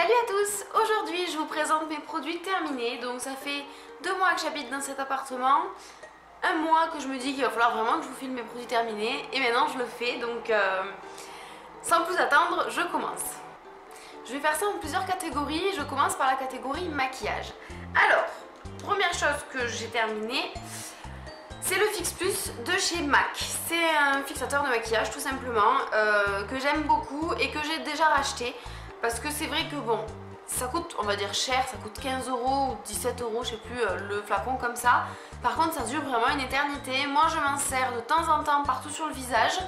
Salut à tous! Aujourd'hui je vous présente mes produits terminés. Donc ça fait 2 mois que j'habite dans cet appartement, 1 mois que je me dis qu'il va falloir vraiment que je vous filme mes produits terminés et maintenant je le fais. Donc sans plus attendre, je commence. Je vais faire ça en plusieurs catégories. Je commence par la catégorie maquillage. Alors, première chose que j'ai terminée, c'est le Fix Plus de chez MAC. C'est un fixateur de maquillage tout simplement que j'aime beaucoup et que j'ai déjà racheté. Parce que c'est vrai que bon, ça coûte, on va dire cher, ça coûte 15 € ou 17 €, je sais plus, le flacon comme ça. Par contre ça dure vraiment une éternité. Moi je m'en sers de temps en temps partout sur le visage.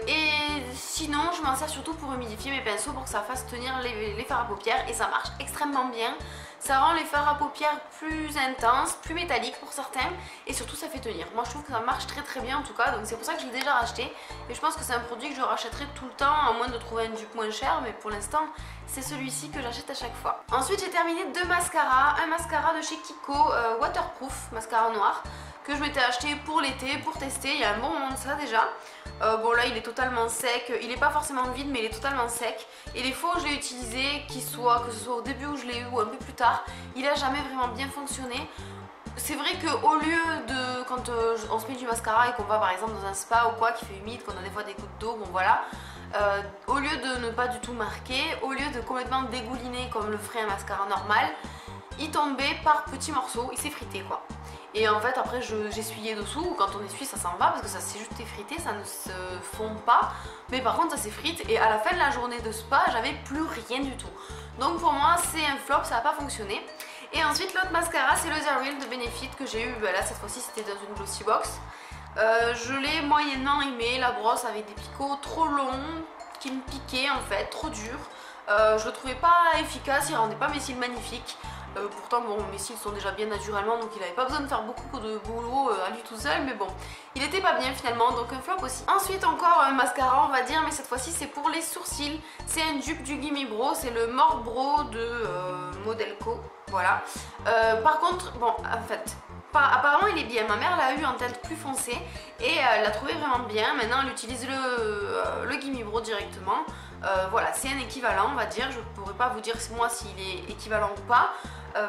Et sinon je m'en sers surtout pour humidifier mes pinceaux pour que ça fasse tenir les fards à paupières. Et ça marche extrêmement bien. Ça rend les fards à paupières plus intenses, plus métalliques pour certains. Et surtout ça fait tenir. Moi je trouve que ça marche très très bien en tout cas. Donc c'est pour ça que je l'ai déjà racheté. Et je pense que c'est un produit que je rachèterai tout le temps, à moins de trouver un dupe moins cher. Mais pour l'instant c'est celui-ci que j'achète à chaque fois. Ensuite j'ai terminé 2 mascaras. Un mascara de chez Kiko, waterproof, mascara noir, que je m'étais acheté pour l'été, pour tester. Il y a un bon moment de ça déjà. Bon là il est totalement sec, il n'est pas forcément vide mais il est totalement sec. Et les fois où je l'ai utilisé, que ce soit au début où je l'ai eu ou un peu plus tard, il a jamais vraiment bien fonctionné. C'est vrai qu'au lieu de, quand on se met du mascara et qu'on va par exemple dans un spa ou quoi qui fait humide, qu'on a des fois des gouttes d'eau, bon voilà, au lieu de ne pas du tout marquer, au lieu de complètement dégouliner comme le ferait un mascara normal, il tombait par petits morceaux, il s'effritait quoi. Et en fait après j'essuyais dessous, quand on essuie ça s'en va parce que ça s'est juste effrité, ça ne se fond pas. Mais par contre ça s'effrite et à la fin de la journée de spa j'avais plus rien du tout. Donc pour moi c'est un flop, ça n'a pas fonctionné. Et ensuite l'autre mascara c'est le The Real de Benefit que j'ai eu, là cette fois-ci c'était dans une glossy box. Je l'ai moyennement aimé, la brosse avait des picots trop longs qui me piquaient en fait, trop durs. Je le trouvais pas efficace, il rendait pas mes cils magnifiques. Pourtant bon, mes cils sont déjà bien naturellement donc il n'avait pas besoin de faire beaucoup de boulot à lui tout seul, mais bon, il était pas bien finalement, donc un flop aussi. Ensuite encore un mascara on va dire, mais cette fois-ci c'est pour les sourcils. C'est un dupe du Gimme Brow, c'est le More Brow de Modelco, voilà. Par contre, bon en fait, apparemment il est bien, ma mère l'a eu en teinte plus foncée et elle l'a trouvé vraiment bien. Maintenant elle utilise le Gimme Brow directement. Voilà, c'est un équivalent on va dire, je pourrais pas vous dire moi s'il est équivalent ou pas.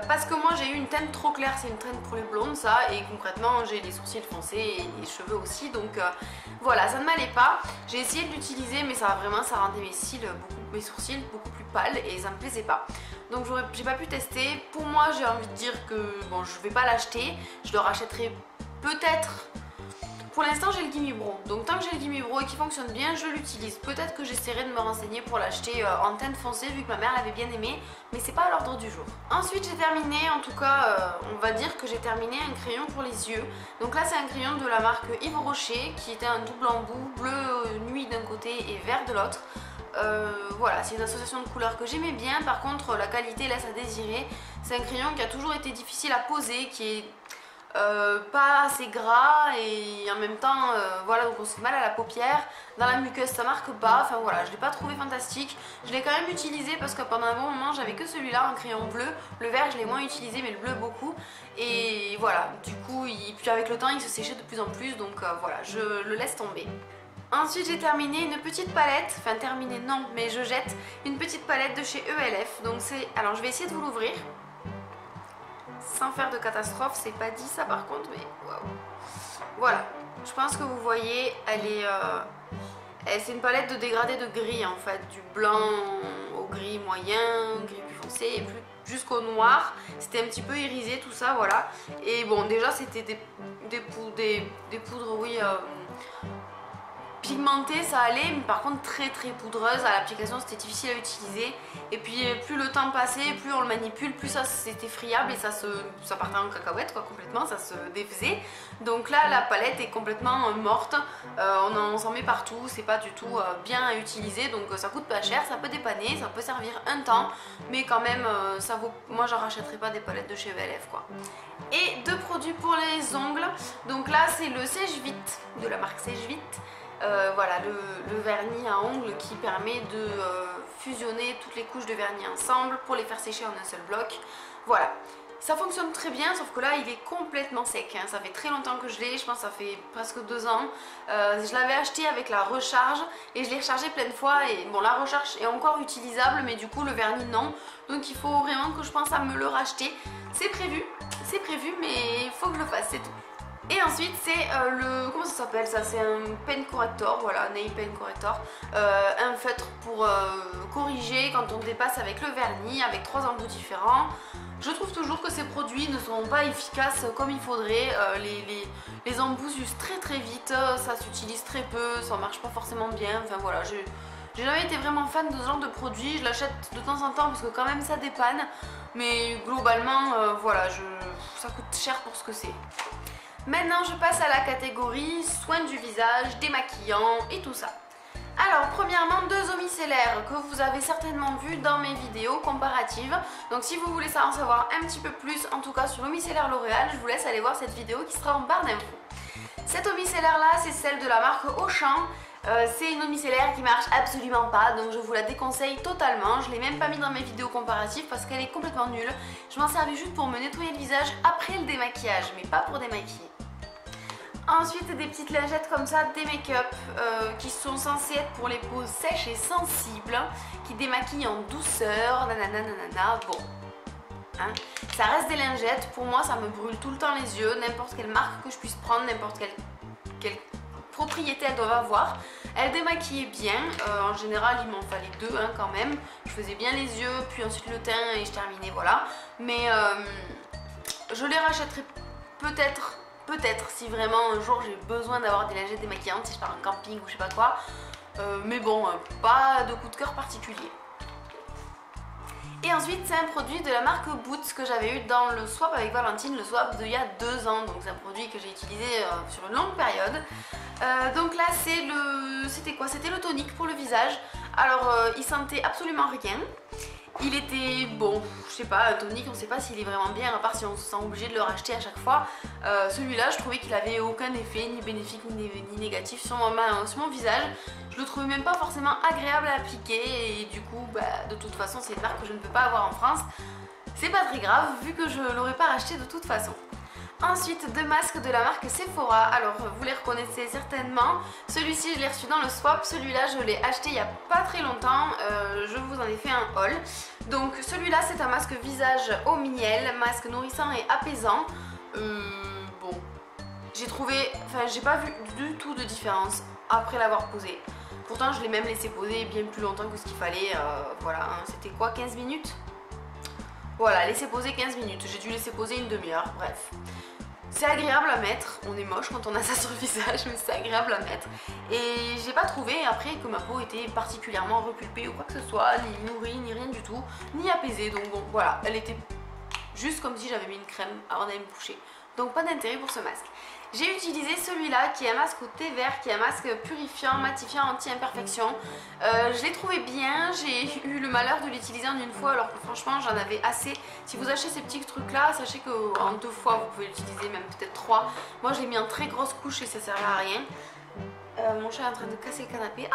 Parce que moi j'ai eu une teinte trop claire, c'est une teinte pour les blondes ça, et concrètement j'ai les sourcils foncés et les cheveux aussi, donc voilà, ça ne m'allait pas. J'ai essayé de l'utiliser mais ça rendait mes sourcils beaucoup plus pâles et ça me plaisait pas. Donc j'ai pas pu tester. Pour moi j'ai envie de dire que bon, je vais pas l'acheter, je le rachèterai peut-être. Pour l'instant j'ai le Gimme Brow, donc tant que j'ai le Gimme Brow et qu'il fonctionne bien, je l'utilise. Peut-être que j'essaierai de me renseigner pour l'acheter en teinte foncée vu que ma mère l'avait bien aimé, mais c'est pas à l'ordre du jour. Ensuite j'ai terminé, en tout cas on va dire que j'ai terminé un crayon pour les yeux. Donc là c'est un crayon de la marque Yves Rocher qui était un double embout, bleu nuit d'un côté et vert de l'autre. Voilà, c'est une association de couleurs que j'aimais bien, par contre la qualité laisse à désirer. C'est un crayon qui a toujours été difficile à poser, qui est pas assez gras et en même temps voilà, donc on se fait mal à la paupière, dans la muqueuse ça marque pas, enfin voilà, je l'ai pas trouvé fantastique. Je l'ai quand même utilisé parce que pendant un bon moment j'avais que celui-là en crayon bleu, le vert je l'ai moins utilisé mais le bleu beaucoup, et voilà, du coup puis avec le temps il se séchait de plus en plus, donc voilà, je le laisse tomber. Ensuite j'ai terminé une petite palette, enfin terminé non mais je jette une petite palette de chez ELF. Donc c'est, alors je vais essayer de vous l'ouvrir sans faire de catastrophe, c'est pas dit ça par contre, mais waouh. Voilà, je pense que vous voyez, elle est c'est une palette de dégradé de gris en fait, du blanc au gris moyen, gris plus foncé et plus jusqu'au noir. C'était un petit peu irisé tout ça, voilà. Et bon, déjà c'était des poudres, oui, pigmentée ça allait, mais par contre très poudreuse à l'application, c'était difficile à utiliser. Et puis plus le temps passait, plus on le manipule, plus ça c'était friable et ça partait en cacahuète quoi, complètement, ça se défaisait. Donc là la palette est complètement morte, on s'en met partout, c'est pas du tout bien à utiliser, donc ça coûte pas cher, ça peut dépanner, ça peut servir un temps, mais quand même ça vaut, moi j'en rachèterai pas des palettes de chez ELF quoi. Et 2 produits pour les ongles, donc là c'est le Sèche Vite de la marque Sèche Vite. Voilà, le vernis à ongles qui permet de fusionner toutes les couches de vernis ensemble pour les faire sécher en un seul bloc. Voilà, Ça fonctionne très bien, sauf que là il est complètement sec, hein. Ça fait très longtemps que je l'ai, je pense que ça fait presque 2 ans. Je l'avais acheté avec la recharge et je l'ai rechargé plein de fois. Et bon, la recharge est encore utilisable, mais du coup le vernis non. Donc il faut vraiment que je pense à me le racheter. C'est prévu, mais il faut que je le fasse, c'est tout. Et ensuite c'est le... comment ça s'appelle ça? C'est un pen corrector, voilà, nail pen corrector. Un feutre pour corriger quand on dépasse avec le vernis, avec 3 embouts différents. Je trouve toujours que ces produits ne sont pas efficaces comme il faudrait. Les embouts s'usent très vite, ça s'utilise très peu, ça marche pas forcément bien. Enfin voilà, j'ai jamais été vraiment fan de ce genre de produit. Je l'achète de temps en temps parce que quand même ça dépanne. Mais globalement, voilà, ça coûte cher pour ce que c'est. Maintenant je passe à la catégorie soins du visage, démaquillant et tout ça. Alors premièrement, 2 eaux micellaires que vous avez certainement vu dans mes vidéos comparatives. Donc si vous voulez en savoir un petit peu plus, en tout cas sur l'eau micellaire L'Oréal, je vous laisse aller voir cette vidéo qui sera en barre d'infos. Cette eau micellaire là, c'est celle de la marque Auchan. C'est une eau micellaire qui marche absolument pas, donc je vous la déconseille totalement. Je l'ai même pas mis dans mes vidéos comparatives parce qu'elle est complètement nulle. Je m'en servais juste pour me nettoyer le visage après le démaquillage, mais pas pour démaquiller. Ensuite des petites lingettes comme ça, des make-up qui sont censées être pour les peaux sèches et sensibles, qui démaquillent en douceur, nanana nanana, bon. Hein. Ça reste des lingettes, pour moi ça me brûle tout le temps les yeux, n'importe quelle marque que je puisse prendre, n'importe quelle propriété elles doivent avoir. Elles démaquillaient bien, en général il m'en fallait 2 hein, quand même. Je faisais bien les yeux, puis ensuite le teint et je terminais, voilà. Mais je les rachèterai peut-être si vraiment un jour j'ai besoin d'avoir des lingettes démaquillantes, si je pars en camping ou je sais pas quoi. Mais bon, pas de coup de cœur particulier. Et ensuite c'est un produit de la marque Boots que j'avais eu dans le swap avec Valentine, le swap d'il y a 2 ans. Donc c'est un produit que j'ai utilisé sur une longue période. Donc là c'est le... c'était quoi? C'était le tonique pour le visage. Alors il sentait absolument rien. Il était bon, je sais pas, un tonique, on sait pas s'il est vraiment bien, à part si on se sent obligé de le racheter à chaque fois. Celui-là, je trouvais qu'il avait aucun effet, ni bénéfique ni négatif sur mon visage. Je le trouvais même pas forcément agréable à appliquer et du coup, de toute façon, c'est une marque que je ne peux pas avoir en France. C'est pas très grave, vu que je l'aurais pas racheté de toute façon. Ensuite, 2 masques de la marque Sephora. Alors vous les reconnaissez certainement. Celui-ci je l'ai reçu dans le swap. Celui-là je l'ai acheté il n'y a pas très longtemps. Je vous en ai fait un haul. Donc celui-là c'est un masque visage au miel. Masque nourrissant et apaisant. Bon, j'ai trouvé... Enfin j'ai pas vu du tout de différence après l'avoir posé. Pourtant je l'ai même laissé poser bien plus longtemps que ce qu'il fallait. Voilà, hein. C'était quoi, 15 minutes? Voilà, laisser poser 15 minutes. J'ai dû laisser poser une demi-heure, bref. C'est agréable à mettre, on est moche quand on a ça sur le visage, mais c'est agréable à mettre. Et j'ai pas trouvé après que ma peau était particulièrement repulpée ou quoi que ce soit, ni nourrie, ni rien du tout, ni apaisée. Donc bon, voilà, elle était juste comme si j'avais mis une crème avant d'aller me coucher. Donc pas d'intérêt pour ce masque. J'ai utilisé celui-là qui est un masque au thé vert, qui est un masque purifiant, matifiant, anti-imperfection. Je l'ai trouvé bien, j'ai eu le malheur de l'utiliser en une fois alors que franchement j'en avais assez. Si vous achetez ces petits trucs là, sachez qu'en 2 fois vous pouvez l'utiliser, même peut-être 3. Moi je l'ai mis en très grosse couche et ça servait à rien. Mon chat est en train de casser le canapé.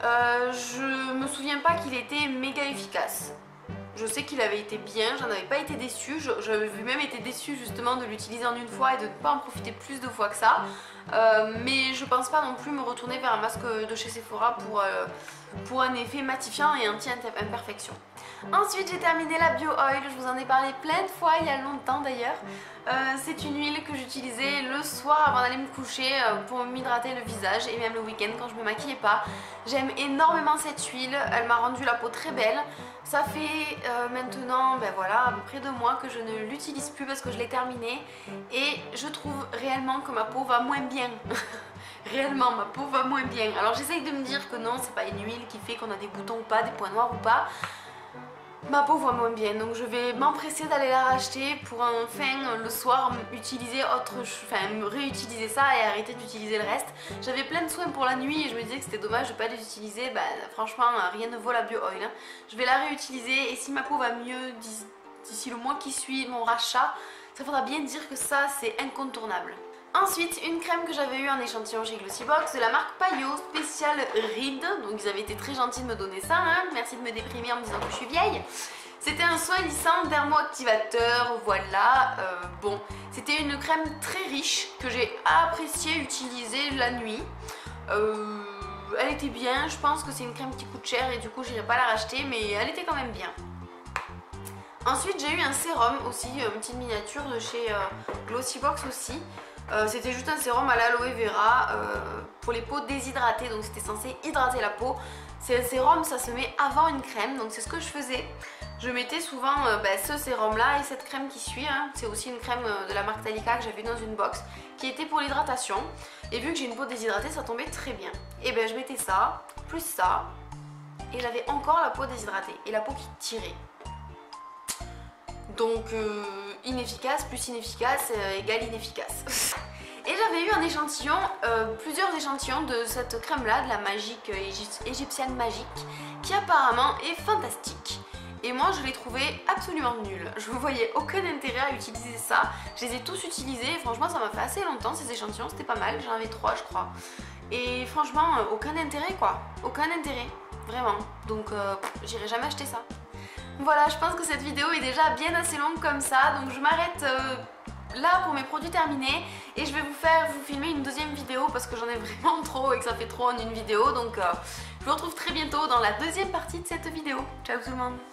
Je me souviens pas qu'il était méga efficace. Je sais qu'il avait été bien, j'en avais pas été déçue, j'avais même été déçue justement de l'utiliser en une fois et de ne pas en profiter plus de fois que ça. Mais je pense pas non plus me retourner vers un masque de chez Sephora pour un effet matifiant et anti-imperfection. Ensuite j'ai terminé la Bio Oil, je vous en ai parlé plein de fois il y a longtemps d'ailleurs. C'est une huile que j'utilisais le soir avant d'aller me coucher pour m'hydrater le visage et même le week-end quand je me maquillais pas. J'aime énormément cette huile, elle m'a rendu la peau très belle. Ça fait maintenant voilà, à peu près 2 mois que je ne l'utilise plus parce que je l'ai terminée et je trouve réellement que ma peau va moins bien. Réellement ma peau va moins bien. Alors j'essaye de me dire que non, c'est pas une huile qui fait qu'on a des boutons ou pas, des points noirs ou pas. Ma peau va moins bien, donc je vais m'empresser d'aller la racheter pour enfin le soir utiliser réutiliser ça et arrêter d'utiliser le reste. J'avais plein de soins pour la nuit et je me disais que c'était dommage de ne pas les utiliser. Franchement rien ne vaut la Bio Oil. Hein. Je vais la réutiliser et si ma peau va mieux d'ici le mois qui suit mon rachat, ça faudra bien dire que ça c'est incontournable. Ensuite, une crème que j'avais eu en échantillon chez Glossybox de la marque Payot Spécial Ride. Donc ils avaient été très gentils de me donner ça, hein. Merci de me déprimer en me disant que je suis vieille. C'était un soin lissant dermo-activateur, voilà. Bon, c'était une crème très riche que j'ai apprécié utiliser la nuit. Elle était bien, je pense que c'est une crème qui coûte cher et du coup j'irai pas la racheter, mais elle était quand même bien. Ensuite j'ai eu un sérum aussi, une petite miniature de chez Glossybox aussi. C'était juste un sérum à l'aloe vera pour les peaux déshydratées, donc c'était censé hydrater la peau. C'est un sérum, ça se met avant une crème, donc c'est ce que je faisais. Je mettais souvent ce sérum là et cette crème qui suit, hein. C'est aussi une crème de la marque Talika que j'avais dans une box qui était pour l'hydratation. Et vu que j'ai une peau déshydratée, ça tombait très bien. Et ben je mettais ça, plus ça, et j'avais encore la peau déshydratée et la peau qui tirait. Donc inefficace plus inefficace égale inefficace. Et j'avais eu un échantillon, plusieurs échantillons de cette crème là, de la magique égyptienne magique, qui apparemment est fantastique. Et moi je l'ai trouvé absolument nulle. Je ne voyais aucun intérêt à utiliser ça. Je les ai tous utilisés et franchement ça m'a fait assez longtemps ces échantillons, c'était pas mal, j'en avais 3 je crois. Et franchement aucun intérêt quoi, aucun intérêt, vraiment. Donc j'irai jamais acheter ça. Voilà, je pense que cette vidéo est déjà bien assez longue comme ça, donc je m'arrête là pour mes produits terminés et je vais vous filmer une deuxième vidéo parce que j'en ai vraiment trop et que ça fait trop en une vidéo, donc je vous retrouve très bientôt dans la deuxième partie de cette vidéo. Ciao tout le monde!